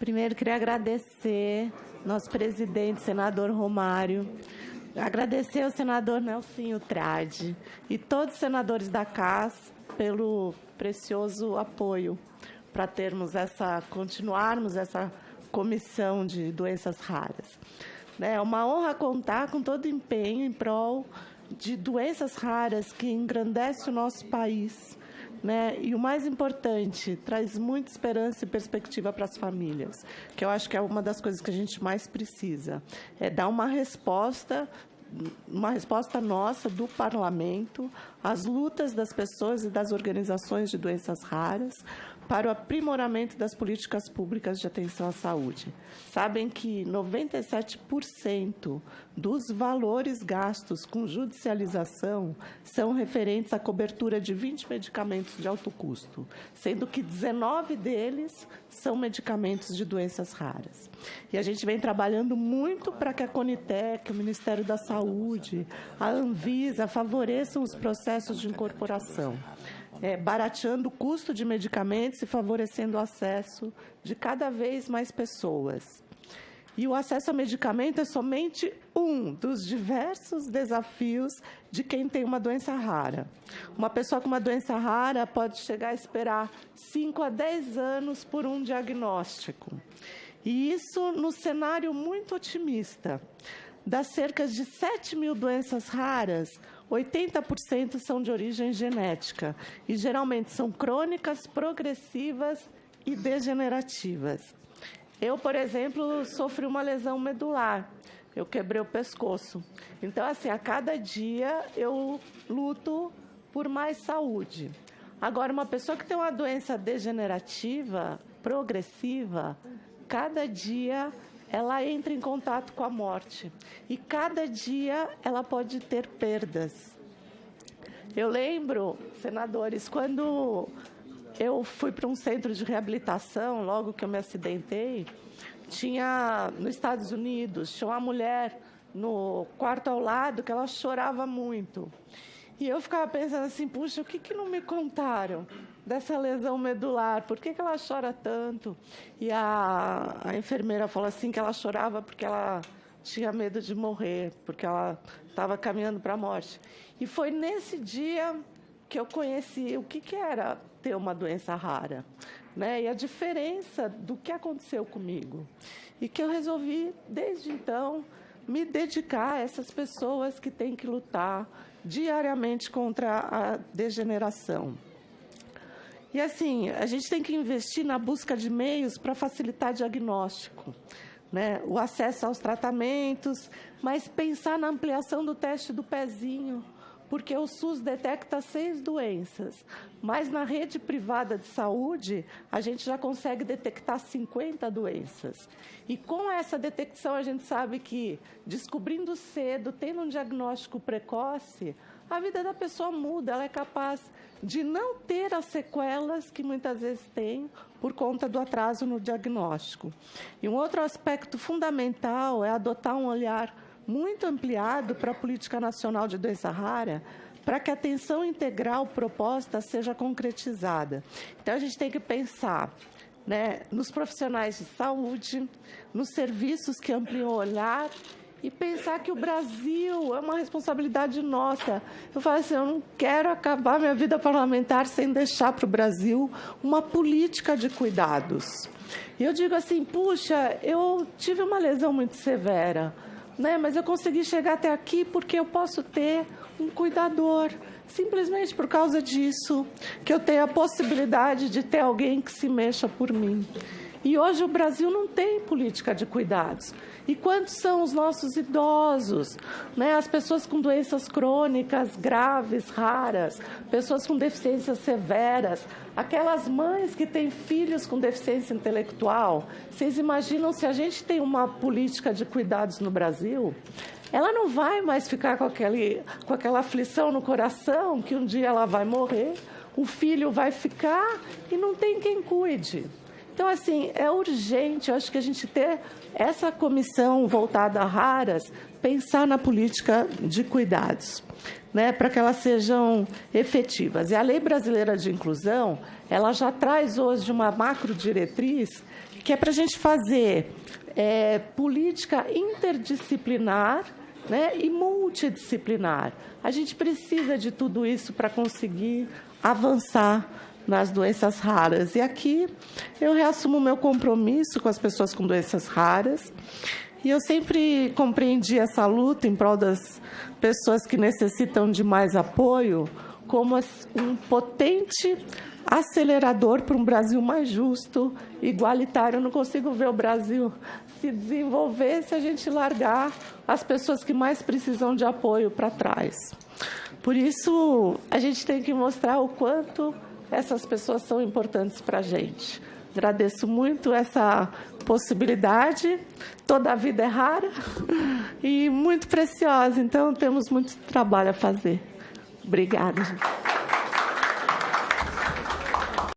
Primeiro, queria agradecer nosso presidente, senador Romário, agradecer ao senador Nelsinho Trade e todos os senadores da CAS pelo precioso apoio para continuarmos essa comissão de doenças raras. É uma honra contar com todo o empenho em prol de doenças raras que engrandece o nosso país, E o mais importante, traz muita esperança e perspectiva para as famílias, que eu acho que é uma das coisas que a gente mais precisa. É dar uma resposta nossa do Parlamento às lutas das pessoas e das organizações de doenças raras para o aprimoramento das políticas públicas de atenção à saúde. Sabem que 97% dos valores gastos com judicialização são referentes à cobertura de 20 medicamentos de alto custo, sendo que 19 deles são medicamentos de doenças raras. E a gente vem trabalhando muito para que a Conitec, o Ministério da Saúde, a Anvisa favoreçam os processos de incorporação, barateando o custo de medicamentos e favorecendo o acesso de cada vez mais pessoas. E o acesso a medicamento é somente um dos diversos desafios de quem tem uma doença rara. Uma pessoa com uma doença rara pode chegar a esperar 5 a 10 anos por um diagnóstico. E isso no cenário muito otimista. Das cerca de 7 mil doenças raras, 80% são de origem genética e geralmente são crônicas, progressivas e degenerativas. Eu, por exemplo, sofri uma lesão medular. Eu quebrei o pescoço. Então, assim, a cada dia eu luto por mais saúde. Agora, uma pessoa que tem uma doença degenerativa, progressiva, cada dia ela entra em contato com a morte. E cada dia ela pode ter perdas. Eu lembro, senadores, quando eu fui para um centro de reabilitação, logo que eu me acidentei, nos Estados Unidos, tinha uma mulher no quarto ao lado que ela chorava muito. E eu ficava pensando assim, puxa, o que não me contaram dessa lesão medular? Por que ela chora tanto? E a enfermeira falou assim que ela chorava porque ela tinha medo de morrer, porque ela estava caminhando para a morte. E foi nesse dia que eu conheci o que era ter uma doença rara, e a diferença do que aconteceu comigo. E que eu resolvi, desde então, me dedicar a essas pessoas que têm que lutar diariamente contra a degeneração. E, assim, a gente tem que investir na busca de meios para facilitar diagnóstico, o acesso aos tratamentos, mas pensar na ampliação do teste do pezinho, porque o SUS detecta 6 doenças, mas na rede privada de saúde, a gente já consegue detectar 50 doenças. E com essa detecção, a gente sabe que, descobrindo cedo, tendo um diagnóstico precoce, a vida da pessoa muda, ela é capaz de não ter as sequelas que muitas vezes tem por conta do atraso no diagnóstico. E um outro aspecto fundamental é adotar um olhar muito ampliado para a Política Nacional de Doença Rara, para que a atenção integral proposta seja concretizada. Então, a gente tem que pensar nos profissionais de saúde, nos serviços que ampliam o olhar e pensar que o Brasil é uma responsabilidade nossa. Eu falo assim, eu não quero acabar minha vida parlamentar sem deixar para o Brasil uma política de cuidados. E eu digo assim, puxa, eu tive uma lesão muito severa, mas eu consegui chegar até aqui porque eu posso ter um cuidador. Simplesmente por causa disso, que eu tenho a possibilidade de ter alguém que se mexa por mim. E hoje o Brasil não tem política de cuidados. E quantos são os nossos idosos? As pessoas com doenças crônicas, graves, raras, pessoas com deficiências severas, aquelas mães que têm filhos com deficiência intelectual. Vocês imaginam se a gente tem uma política de cuidados no Brasil? Ela não vai mais ficar com aquela aflição no coração, que um dia ela vai morrer, o filho vai ficar e não tem quem cuide. Então, assim, é urgente, eu acho que a gente ter essa comissão voltada a raras, pensar na política de cuidados, né, para que elas sejam efetivas. E a Lei Brasileira de Inclusão, ela já traz hoje uma macrodiretriz que é para a gente fazer política interdisciplinar, né, e multidisciplinar. A gente precisa de tudo isso para conseguir avançar nas doenças raras. E aqui eu reassumo o meu compromisso com as pessoas com doenças raras. E eu sempre compreendi essa luta em prol das pessoas que necessitam de mais apoio como um potente acelerador para um Brasil mais justo, igualitário. Eu não consigo ver o Brasil se desenvolver se a gente largar as pessoas que mais precisam de apoio para trás. Por isso, a gente tem que mostrar o quanto essas pessoas são importantes para a gente. Agradeço muito essa possibilidade. Toda a vida é rara e muito preciosa, então temos muito trabalho a fazer. Obrigada, gente.